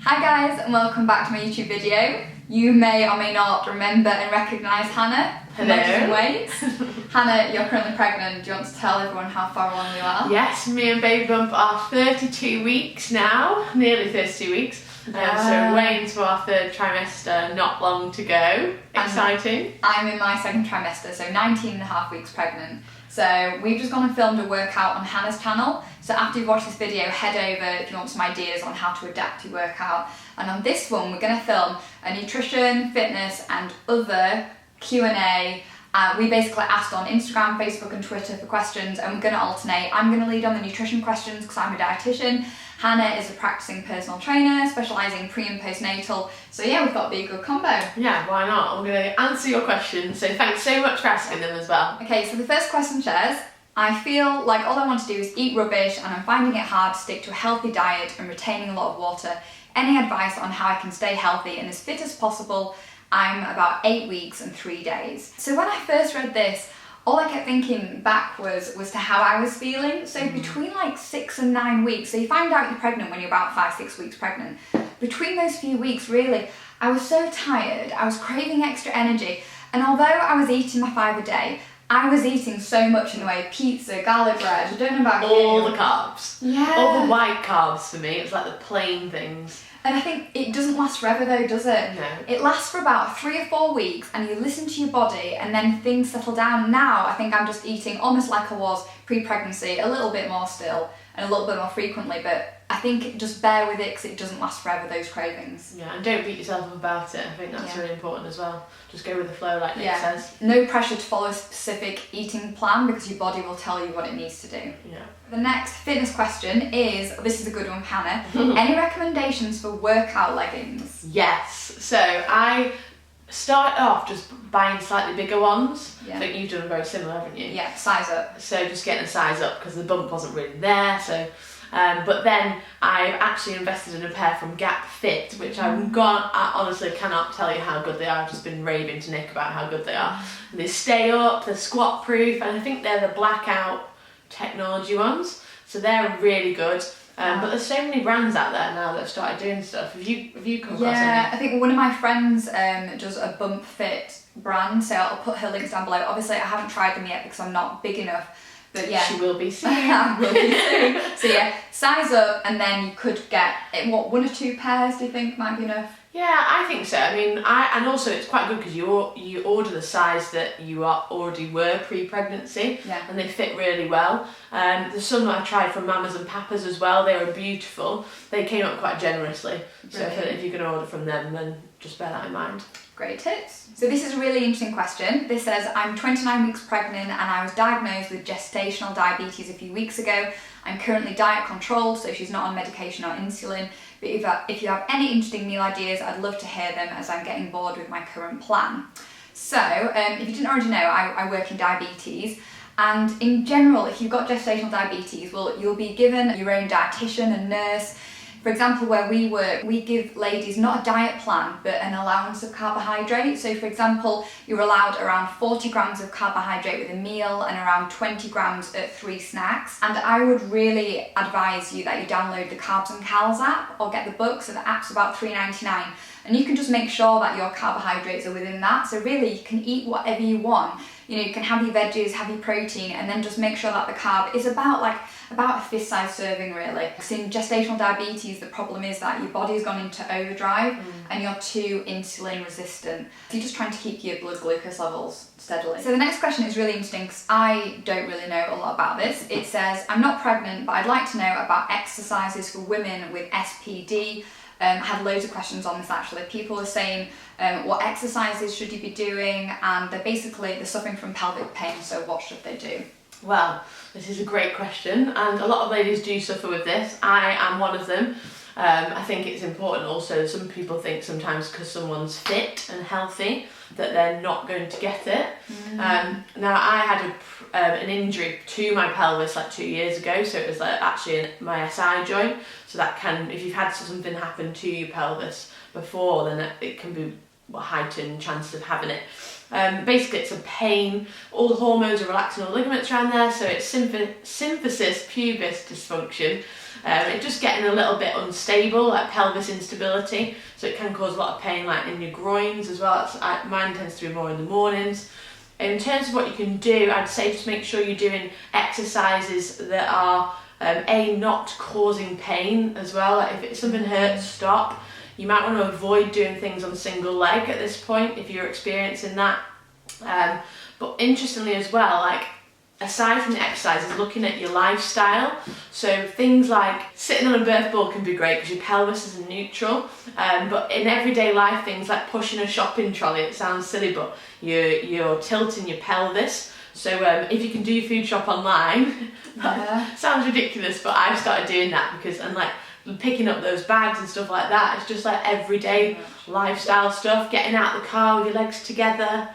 Hi guys, and welcome back to my YouTube video. You may or may not remember and recognise Hannah from Wedges and Weights. Hannah, you're currently pregnant. Do you want to tell everyone how far along you are? Yes, me and baby bump are 32 weeks now, nearly 32 weeks. So way into our third trimester, not long to go. Exciting. I'm in my second trimester, so 19 and a half weeks pregnant. So we've just gone and filmed a workout on Hannah's channel. So after you've watched this video, head over if you want some ideas on how to adapt your workout. And on this one, we're going to film a nutrition, fitness and other Q&A. We basically asked on Instagram, Facebook and Twitter for questions, and we're going to alternate. I'm going to lead on the nutrition questions because I'm a dietitian. Hannah is a practicing personal trainer, specialising pre and postnatal. So yeah, we thought it'd be a good combo. Yeah, why not? I'm going to answer your questions, so thanks so much for asking them as well. Okay, so the first question says, I feel like all I want to do is eat rubbish and I'm finding it hard to stick to a healthy diet and retaining a lot of water. Any advice on how I can stay healthy and as fit as possible? I'm about 8 weeks and 3 days. So when I first read this, all I kept thinking back was to how I was feeling. So between like 6 and 9 weeks, so you find out you're pregnant when you're about 5-6 weeks pregnant. Between those few weeks, really, I was so tired, I was craving extra energy. And although I was eating my 5 a day, I was eating so much in the way of pizza, garlic bread, I don't know about all the carbs. Yeah. All the white carbs for me, it's like the plain things. And I think it doesn't last forever though, does it? No. It lasts for about 3 or 4 weeks and you listen to your body and then things settle down. Now I think I'm just eating almost like I was pre-pregnancy, a little bit more still and a little bit more frequently, but I think just bear with it because it doesn't last forever, those cravings. Yeah, and don't beat yourself up about it. I think that's really important as well. Just go with the flow like Nick says. No pressure to follow a specific eating plan because your body will tell you what it needs to do. Yeah. The next fitness question is, this is a good one, Hannah. Any recommendations for workout leggings? Yes. So I started off just buying slightly bigger ones. Yeah. I think you've done very similar, haven't you? Yeah, size up. So just getting a size up because the bump wasn't really there. So, but then I've actually invested in a pair from Gap Fit, which I honestly cannot tell you how good they are. I've just been raving to Nick about how good they are. And they stay up, they're squat proof, and I think they're the blackout technology ones. So they're really good. But there's so many brands out there now that have started doing stuff. Have you come across any? Yeah, I think one of my friends does a Bump Fit brand, so I'll put her links down below. Obviously, I haven't tried them yet because I'm not big enough, but yeah. She will be soon. I will be soon. So yeah, size up and then you could get, 1 or 2 pairs do you think might be enough? Yeah, I think so. I mean, and also it's quite good because you order the size that you already were pre-pregnancy, and they fit really well. There's some that I tried from Mamas and Papas as well. They were beautiful. They came up quite generously. So if you're going to order from them, then just bear that in mind. Great tips. So this is a really interesting question. This says, I'm 29 weeks pregnant and I was diagnosed with gestational diabetes a few weeks ago. I'm currently diet controlled, so she's not on medication or insulin. But if you have any interesting meal ideas, I'd love to hear them as I'm getting bored with my current plan. So, if you didn't already know, I work in diabetes. And in general, if you've got gestational diabetes, well, you'll be given your own dietitian and nurse. For example, where we work, we give ladies not a diet plan, but an allowance of carbohydrate. So for example, you're allowed around 40 grams of carbohydrate with a meal and around 20 grams at 3 snacks. And I would really advise you that you download the Carbs and Cals app or get the book. So the app's about $3.99. And you can just make sure that your carbohydrates are within that. So really, you can eat whatever you want. You know, you can have your veggies, have your protein, and then just make sure that the carb is about a fist-sized serving, really. Because in gestational diabetes, the problem is that your body's gone into overdrive and you're too insulin resistant. So you're just trying to keep your blood glucose levels steadily. So the next question is really interesting because I don't really know a lot about this. It says, I'm not pregnant, but I'd like to know about exercises for women with SPD. I had loads of questions on this actually. People are saying what exercises should you be doing, and they're suffering from pelvic pain, so what should they do? Well, this is a great question, and a lot of ladies do suffer with this. I am one of them. I think it's important also, some people think sometimes because someone's fit and healthy that they're not going to get it. Now I had an injury to my pelvis like 2 years ago, so it was like actually my SI joint, so that can, if you've had something happen to your pelvis before, then it can be heightened chances of having it. Basically it's a pain, all the hormones are relaxing all the ligaments around there, so it's symphysis pubis dysfunction. It's just getting a little bit unstable, like pelvis instability, so it can cause a lot of pain like in your groins as well. Mine tends to be more in the mornings. In terms of what you can do, I'd say just make sure you're doing exercises that are not causing pain as well. Like if something hurts, stop. You might want to avoid doing things on single leg at this point if you're experiencing that. But interestingly as well, like aside from the exercises, looking at your lifestyle. So things like sitting on a birth ball can be great because your pelvis is neutral. But in everyday life, things like pushing a shopping trolley, it sounds silly, but you're tilting your pelvis. So if you can do your food shop online, that sounds ridiculous, but I've started doing that because, and like picking up those bags and stuff like that, it's just like everyday lifestyle stuff, getting out of the car with your legs together,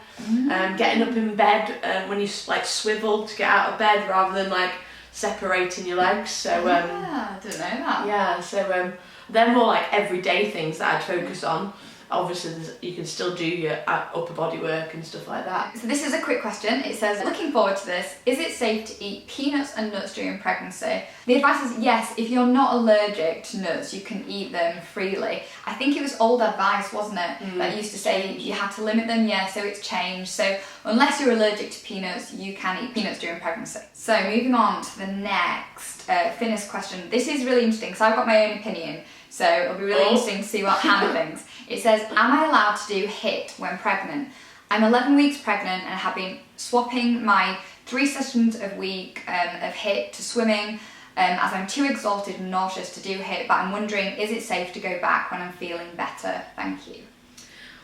getting up in bed when you like swivel to get out of bed rather than like separating your legs. So I didn't know that. Yeah, so they're more like everyday things that I'd focus on. Obviously you can still do your upper body work and stuff like that. So this is a quick question. It says, looking forward to this, is it safe to eat peanuts and nuts during pregnancy? The advice is yes, if you're not allergic to nuts, you can eat them freely. I think it was old advice, wasn't it? That used to say you had to limit them, so it's changed. So unless you're allergic to peanuts, you can eat peanuts during pregnancy. So moving on to the next fitness question. This is really interesting because I've got my own opinion. So it'll be really interesting to see what Hannah thinks. It says, am I allowed to do HIIT when pregnant? I'm 11 weeks pregnant and have been swapping my 3 sessions a week of HIIT to swimming as I'm too exhausted and nauseous to do HIIT, but I'm wondering, is it safe to go back when I'm feeling better? Thank you.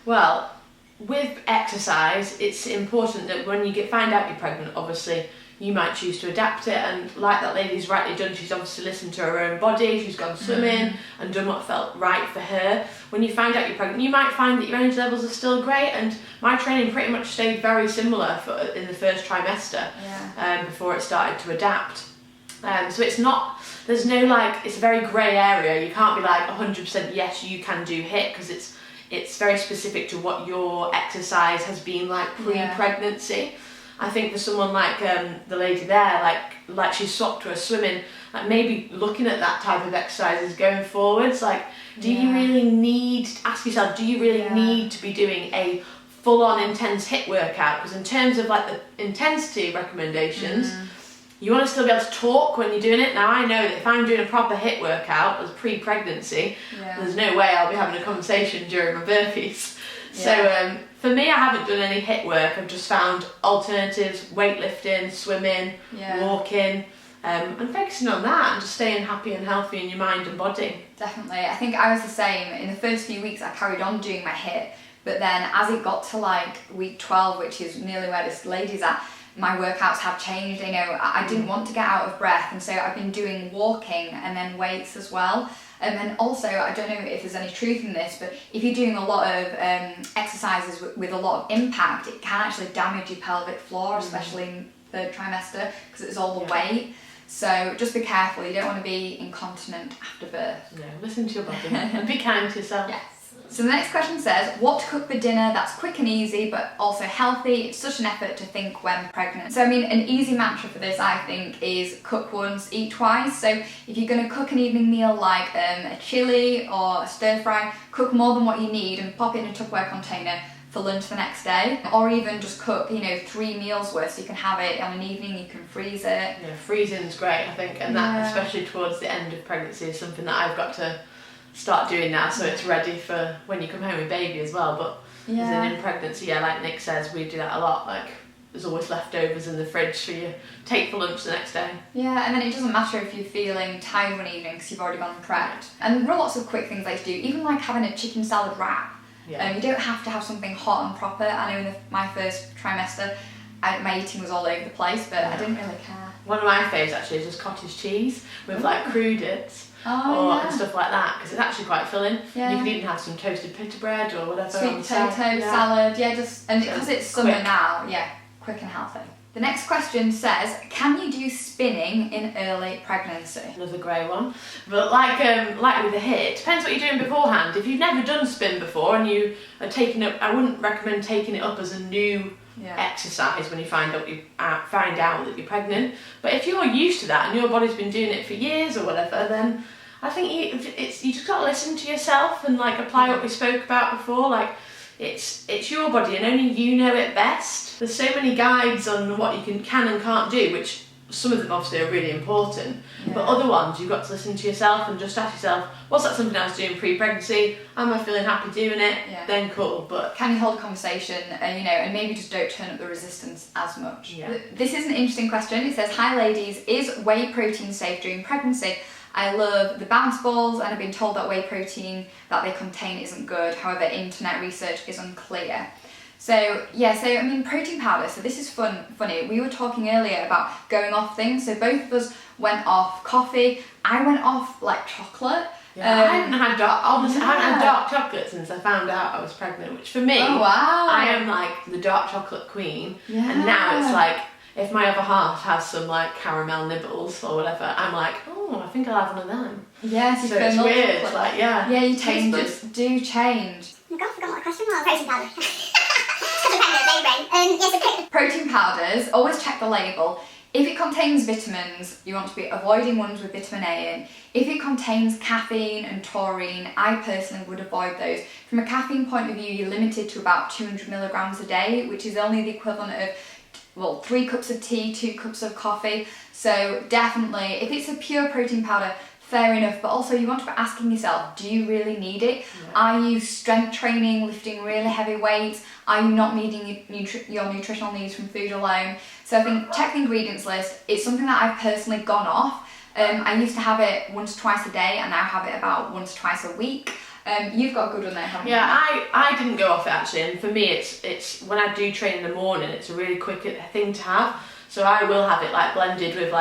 Well, with exercise, it's important that when you find out you're pregnant, obviously, you might choose to adapt it, and like that lady's rightly done, she's obviously listened to her own body, she's gone swimming and done what felt right for her. When you find out you're pregnant, you might find that your energy levels are still great, and my training pretty much stayed very similar in the first trimester before it started to adapt. So it's not, there's no like, it's a very grey area. You can't be like 100% yes you can do HIIT because it's very specific to what your exercise has been like pre-pregnancy. I think for someone like the lady there, like she swapped to her swimming, like maybe looking at that type of exercises going forwards, like do you really need, ask yourself, do you really need to be doing a full-on intense HIIT workout? Because in terms of like the intensity recommendations, you want to still be able to talk when you're doing it. Now I know that if I'm doing a proper HIIT workout as pre-pregnancy, there's no way I'll be having a conversation during my burpees. So for me, I haven't done any HIIT work. I've just found alternatives, weightlifting, swimming, walking, and focusing on that and just staying happy and healthy in your mind and body. Definitely. I think I was the same. In the first few weeks, I carried on doing my HIIT, but then as it got to like week 12, which is nearly where this lady's at, my workouts have changed. You know, I didn't want to get out of breath, and so I've been doing walking and then weights as well. And also, I don't know if there's any truth in this, but if you're doing a lot of exercises with a lot of impact, it can actually damage your pelvic floor, especially in third trimester, because it's all the weight. So just be careful. You don't want to be incontinent after birth. No, listen to your body and be kind to yourself. Yes. So the next question says, what to cook for dinner that's quick and easy but also healthy? It's such an effort to think when pregnant. So I mean, an easy mantra for this, I think, is cook once, eat twice. So if you're going to cook an evening meal like a chilli or a stir fry, cook more than what you need and pop it in a Tupperware container for lunch the next day. Or even just cook, 3 meals worth, so you can have it on an evening, you can freeze it. Yeah, freezing's great, I think, and that, especially towards the end of pregnancy, is something that I've got to start doing now, so it's ready for when you come home with baby as well. But as in pregnancy, like Nick says, we do that a lot. Like there's always leftovers in the fridge for you take for lunch the next day. Yeah, and then it doesn't matter if you're feeling tired one evening because you've already gone and prepped. And there are lots of quick things I do, even like having a chicken salad wrap. You don't have to have something hot and proper. I know in my first trimester, my eating was all over the place, but I didn't really care. One of my favourites actually is just cottage cheese with like crudités. And stuff like that, because it's actually quite filling. You could even have some toasted pita bread or whatever. Sweet potato salad, just, and because it's summer now, quick and healthy. The next question says, can you do spinning in early pregnancy? Another grey one. But like with the HIIT, it depends what you're doing beforehand. If you've never done spin before and you are taking it, I wouldn't recommend taking it up as a new exercise when you find out that you're pregnant. But if you're used to that and your body's been doing it for years or whatever, then I think you just got to listen to yourself and like apply what we spoke about before. Like it's your body and only you know it best. There's so many guides on what you can and can't do, which some of them obviously are really important, but other ones you've got to listen to yourself and just ask yourself, was that something I was doing pre-pregnancy? Am I feeling happy doing it? Then cool. But can you hold a conversation, and maybe just don't turn up the resistance as much? This is an interesting question. It says, hi ladies, is whey protein safe during pregnancy? I love the bounce balls and I've been told that whey protein that they contain isn't good. However, internet research is unclear. So I mean, protein powder, so this is funny. We were talking earlier about going off things. So both of us went off coffee. I went off like chocolate. I haven't had dark chocolate since I found out I was pregnant, which for me, I am like the dark chocolate queen. And now it's like, if my other half has some like caramel nibbles or whatever, I'm like, oh, I think I'll have one of them. Yes, so it's weird. Chocolate. Like, your taste buds do change. Oh God, I forgot what the question was. Protein powder. Protein powders, always check the label. If it contains vitamins, you want to be avoiding ones with vitamin A in. If it contains caffeine and taurine, I personally would avoid those. From a caffeine point of view, you're limited to about 200 milligrams a day, which is only the equivalent of 3 cups of tea, 2 cups of coffee. So definitely, if it's a pure protein powder, fair enough, but also you want to be asking yourself, do you really need it? Are you strength training, lifting really heavy weights? Are you not meeting your nutritional needs from food alone? So I think check the ingredients list. It's something that I've personally gone off. I used to have it once or twice a day and now have it about once or twice a week. You've got a good one there, haven't you? I didn't go off it actually, and for me it's when I do train in the morning, it's a really quick thing to have. So I will have it like blended with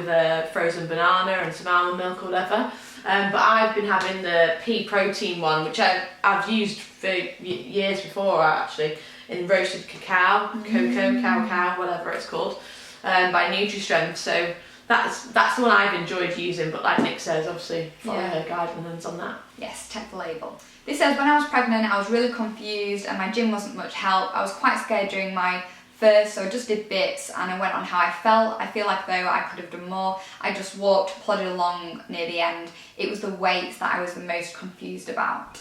a frozen banana and some almond milk or whatever. But I've been having the pea protein one, which I've used for years before actually, in roasted cacao, cocoa, whatever it's called, by NutriStrength. So that's the one I've enjoyed using, but like Nick says, obviously follow her guidelines on that. Yes, check the label. This says, when I was pregnant, I was really confused and my gym wasn't much help. I was quite scared during my first, so I just did bits and I went on how I felt. I feel like though I could have done more. I just walked, plodded along near the end. It was the weights that I was the most confused about.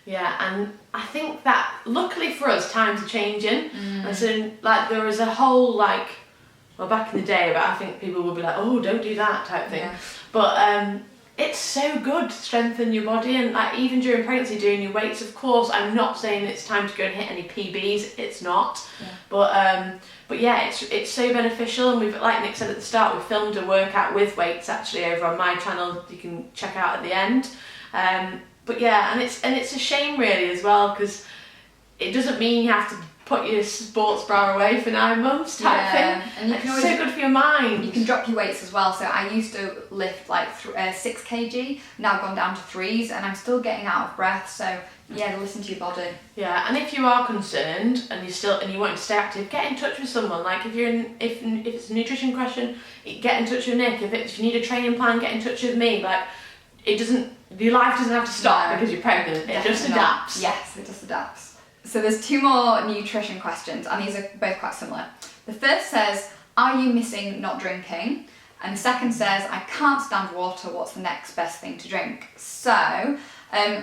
Yeah, and I think that luckily for us, times are changing. And so like there was a whole back in the day, but I think people would be like, oh, don't do that type thing. But it's so good to strengthen your body, and like even during pregnancy doing your weights, of course I'm not saying it's time to go and hit any PBs, it's not, but yeah, it's so beneficial. And we've, like Nick said at the start, we filmed a workout with weights actually over on my channel, you can check out at the end. But yeah, and it's a shame really as well, because it doesn't mean you have to put your sports bra away for 9 months type thing. And it's so good for your mind. You can drop your weights as well. So I used to lift like 6 kg, now I've gone down to 3s and I'm still getting out of breath. So yeah, listen to your body. Yeah, and if you are concerned and you want to stay active, get in touch with someone. Like if it's a nutrition question, get in touch with Nick. If you need a training plan, get in touch with me. Like your life doesn't have to stop because you're pregnant. It just adapts. Yes, it just adapts. So there's 2 more nutrition questions and these are both quite similar. The first says, are you missing not drinking? And the second says, I can't stand water, what's the next best thing to drink? So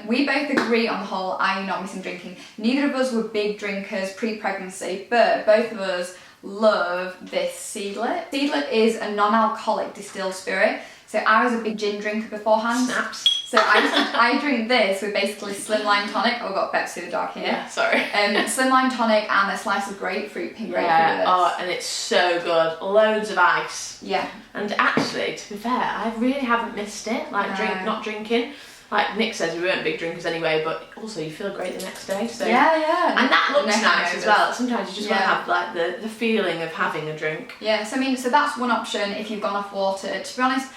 we both agree on the whole, are you not missing drinking? Neither of us were big drinkers pre-pregnancy, but both of us love this Seedlet. Seedlet is a non-alcoholic distilled spirit. So I was a big gin drinker beforehand. Snaps. So I drink this with basically slimline tonic. Oh, I've got Pepsi the Dark here. Yeah, sorry. Slimline tonic and a slice of grapefruit, pink grapefruit. Yeah, and it's so good. Loads of ice. Yeah. And actually, to be fair, I really haven't missed it. Like not drinking. Like Nick says, we weren't big drinkers anyway, but also you feel great the next day. So yeah. And that looks nice as well. Sometimes you just want to have like the feeling of having a drink. Yeah. So that's one option if you've gone off water. To be honest,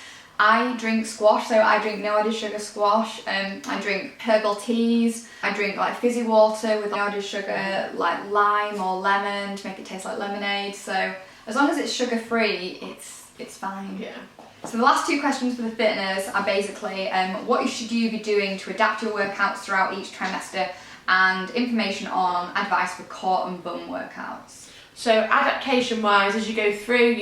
I drink squash, so I drink no added sugar squash. I drink herbal teas. I drink like fizzy water with no added sugar, like lime or lemon to make it taste like lemonade. So As long as it's sugar-free, it's fine. Yeah. So the last 2 questions for the fitness are basically what should you be doing to adapt your workouts throughout each trimester, and information on advice for core and bum workouts. So adaptation wise, as you go through,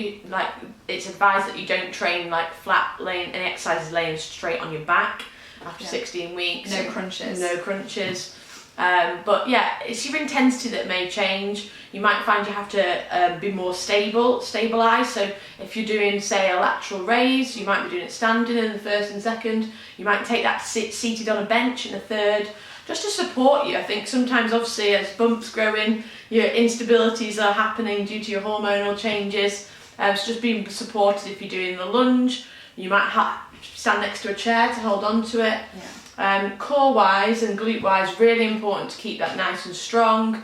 it's advised that you don't train like flat laying, any exercises laying straight on your back after 16 weeks. No crunches. No crunches. But yeah, it's your intensity that may change. You might find you have to be more stabilised. So if you're doing, say, a lateral raise, you might be doing it standing in the first and second. You might take that seated on a bench in the third, just to support you. I think sometimes, obviously, as bumps grow in, your instabilities are happening due to your hormonal changes. So just being supported if you're doing the lunge. You might stand next to a chair to hold on to it. Yeah. Core wise and glute wise, really important to keep that nice and strong.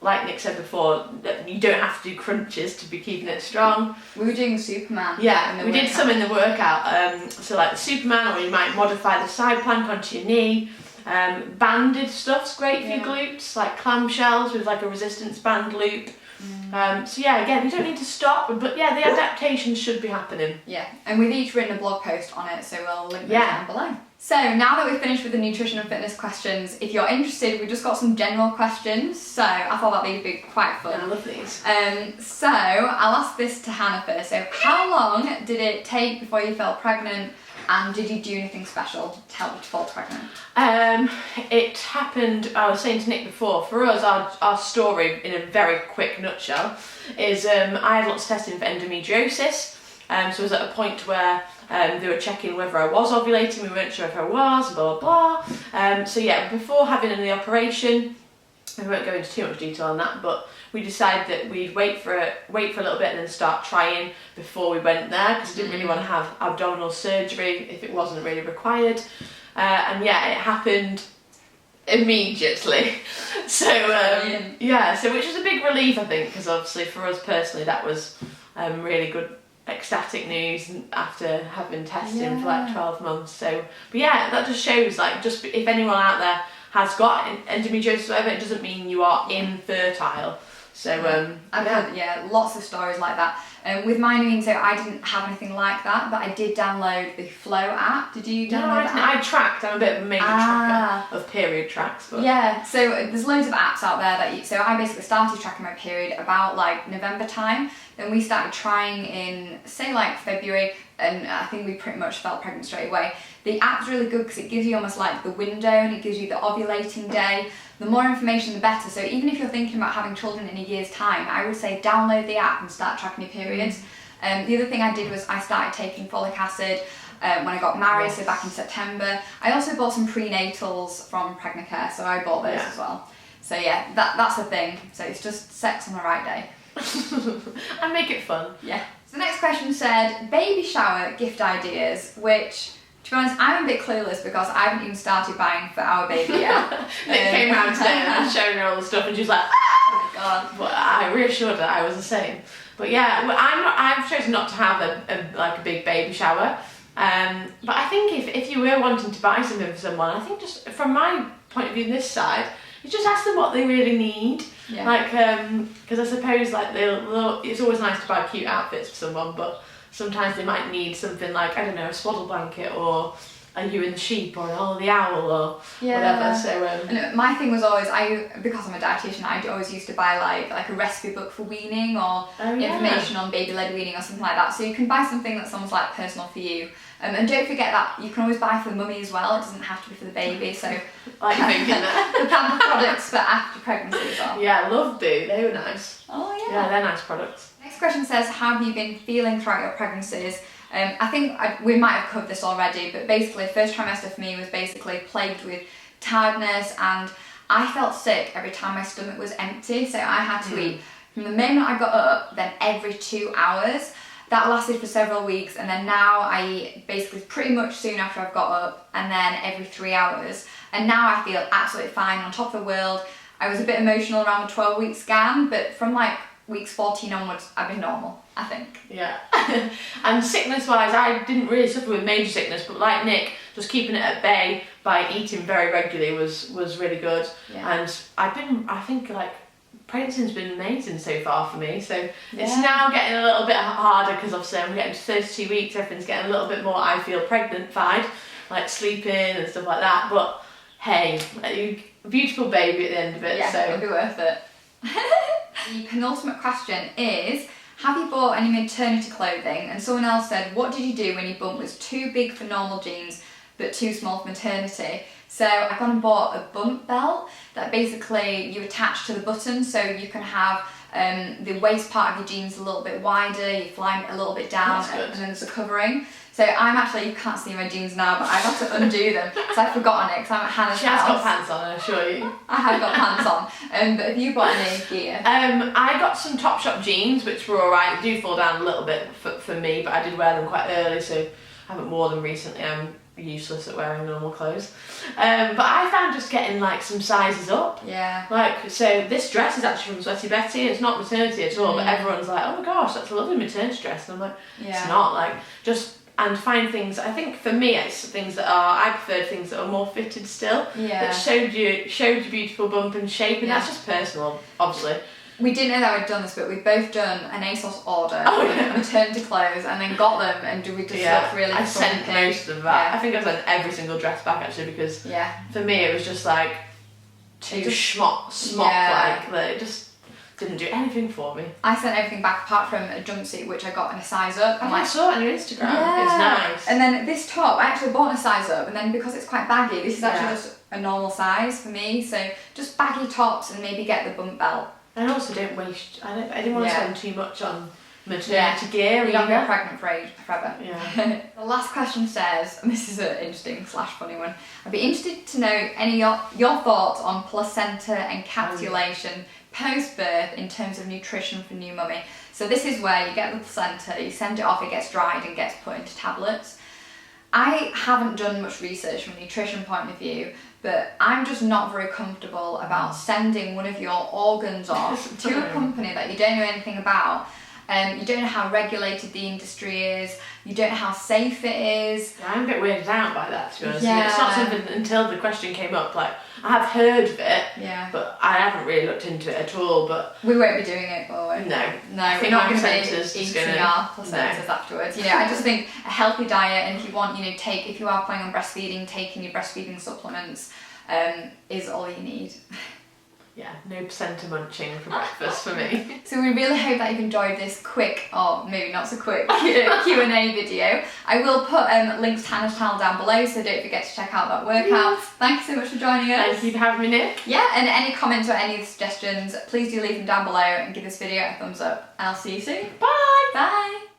Like Nick said before, that you don't have to do crunches to be keeping it strong. We were doing Superman. Yeah, we did some in the workout. So like the Superman, or you might modify the side plank onto your knee. Banded stuff's great for your glutes, like clamshells with like a resistance band loop. So yeah, again, you don't need to stop, but yeah, the adaptations should be happening. Yeah, and we've each written a blog post on it, so we'll link those down below. So now that we've finished with the nutrition and fitness questions, if you're interested, we've just got some general questions, so I thought that they'd be quite fun. I love these. So I'll ask this to Hannah first. So how long did it take before you felt pregnant, and did you do anything special to help you to fall pregnant? It happened, I was saying to Nick before, for us, our story in a very quick nutshell is I had lots of testing for endometriosis. So I was at a point where they were checking whether I was ovulating, we weren't sure if I was, blah, blah, blah. So yeah, before having the operation, we won't go into too much detail on that, but we decided that we'd wait for a little bit and then start trying before we went there, because I didn't really want to have abdominal surgery if it wasn't really required. And yeah, it happened immediately. So yeah, so which was a big relief, I think, because obviously for us personally that was really good, ecstatic news after having testing for like 12 months. So, but yeah, that just shows, like, just if anyone out there has got endometriosis or whatever, it doesn't mean you are infertile. So I've had lots of stories like that. With mine, so I didn't have anything like that, but I did download the Flow app. Did you download that? I tracked. I'm a bit of a major tracker of period tracks. But. Yeah, so there's loads of apps out there that so I basically started tracking my period about like November time. Then we started trying in, say, like February, and I think we pretty much felt pregnant straight away. The app's really good because it gives you almost like the window, and it gives you the ovulating day. The more information, the better. So even if you're thinking about having children in a year's time, I would say download the app and start tracking your periods. The other thing I did was I started taking folic acid when I got married, so back in September. I also bought some prenatals from Pregnacare, so I bought those as well. So yeah, that's the thing. So it's just sex on the right day. And make it fun. Yeah. So the next question said, baby shower gift ideas, which, to be honest, I'm a bit clueless because I haven't even started buying for our baby yet. Nick came round today and I was showing her all the stuff and she was like, ah! Oh my god. But I reassured her I was the same. But yeah, I've chosen not to have a big baby shower. But I think if you were wanting to buy something for someone, I think just from my point of view, this side, you just ask them what they really need. Yeah. Like, because I suppose like it's always nice to buy cute outfits for someone, but sometimes they might need something like, I don't know, a swaddle blanket or a You and the Sheep or an All the Owl or whatever. So and my thing was always, because I'm a dietitian, I always used to buy like a recipe book for weaning or information on baby-led weaning or something like that. So you can buy something that's almost like personal for you. And don't forget that you can always buy for the mummy as well. It doesn't have to be for the baby. So like thinking that the pamper products for after pregnancy as well. Yeah, love Boo. They were nice. Oh yeah. Yeah, they're nice products. Next question says, how have you been feeling throughout your pregnancies? I think we might have covered this already, but basically first trimester for me was basically plagued with tiredness, and I felt sick every time my stomach was empty, so I had to eat from the moment I got up, then every 2 hours. That lasted for several weeks, and then now I eat basically pretty much soon after I've got up, and then every 3 hours. And now I feel absolutely fine, on top of the world. I was a bit emotional around the 12-week scan, but from like weeks 14 onwards, I've been normal, I think. Yeah. And sickness-wise, I didn't really suffer with major sickness, but like Nick, just keeping it at bay by eating very regularly was really good. Yeah. And I've been, I think, like pregnancy's been amazing so far for me. So it's now getting a little bit harder because obviously I'm getting to 32 weeks, everything's getting a little bit more I feel pregnant-fied, like sleeping and stuff like that. But hey, a beautiful baby at the end of it. Yeah, so it'll be worth it. The penultimate question is, have you bought any maternity clothing? And someone else said, what did you do when your bump was too big for normal jeans but too small for maternity? So I gone and bought a bump belt that basically you attach to the button, so you can have the waist part of your jeans a little bit wider, you fly it a little bit down, and then there's a covering. So I'm actually, you can't see my jeans now, but I've had to undo them because I've forgotten it because I'm at Hannah's house. She has got pants on, I assure you. I have got pants on. But have you bought any gear? I got some Topshop jeans, which were alright. They do fall down a little bit for me, but I did wear them quite early, so I haven't worn them recently. I'm useless at wearing normal clothes. But I found just getting like some sizes up. Yeah. Like, so this dress is actually from Sweaty Betty. It's not maternity at all, but everyone's like, oh my gosh, that's a lovely maternity dress. And I'm like, it's not. Like, just, and find things, I think for me it's things that are, I prefer things that are more fitted still. Yeah. That showed your beautiful bump and shape, and that's just personal, obviously. We didn't know that we'd done this, but we've both done an ASOS order, returned to clothes, and then got them, and we just looked really I sent most of them back. I think I've sent every single dress back actually, because for me it was just like too schmock like that it just didn't do anything for me. I sent everything back apart from a jumpsuit which I got in a size up. I saw it on your Instagram. It's nice. And then this top, I actually bought in a size up, and then because it's quite baggy, this is actually just a normal size for me. So just baggy tops and maybe get the bump belt. And also don't waste, I didn't want to spend too much on maternity gear. You're not going pregnant forever. Yeah. The last question says, and this is an interesting / funny one, I'd be interested to know any your thoughts on placenta encapsulation post-birth in terms of nutrition for new mummy. So this is where you get the placenta, you send it off, it gets dried and gets put into tablets. I haven't done much research from a nutrition point of view, but I'm just not very comfortable about sending one of your organs off to a company that you don't know anything about. You don't know how regulated the industry is, you don't know how safe it is. Yeah, I'm a bit weirded out by that, to be honest. It's not something until the question came up, like, I have heard of it, but I haven't really looked into it at all. But we won't be doing it, will we? No, we're not going to be eating our placentas afterwards. You know, I just think a healthy diet, and if you want, if you are planning on breastfeeding, taking your breastfeeding supplements is all you need. Yeah, no placenta munching for breakfast for me. So we really hope that you've enjoyed this quick, or maybe not so quick, Q&A video. I will put links to Hannah's channel down below, so don't forget to check out that workout. Thank you so much for joining us. Thank you for having me, Nick. Yeah, and any comments or any suggestions, please do leave them down below and give this video a thumbs up. I'll see you soon. Bye! Bye!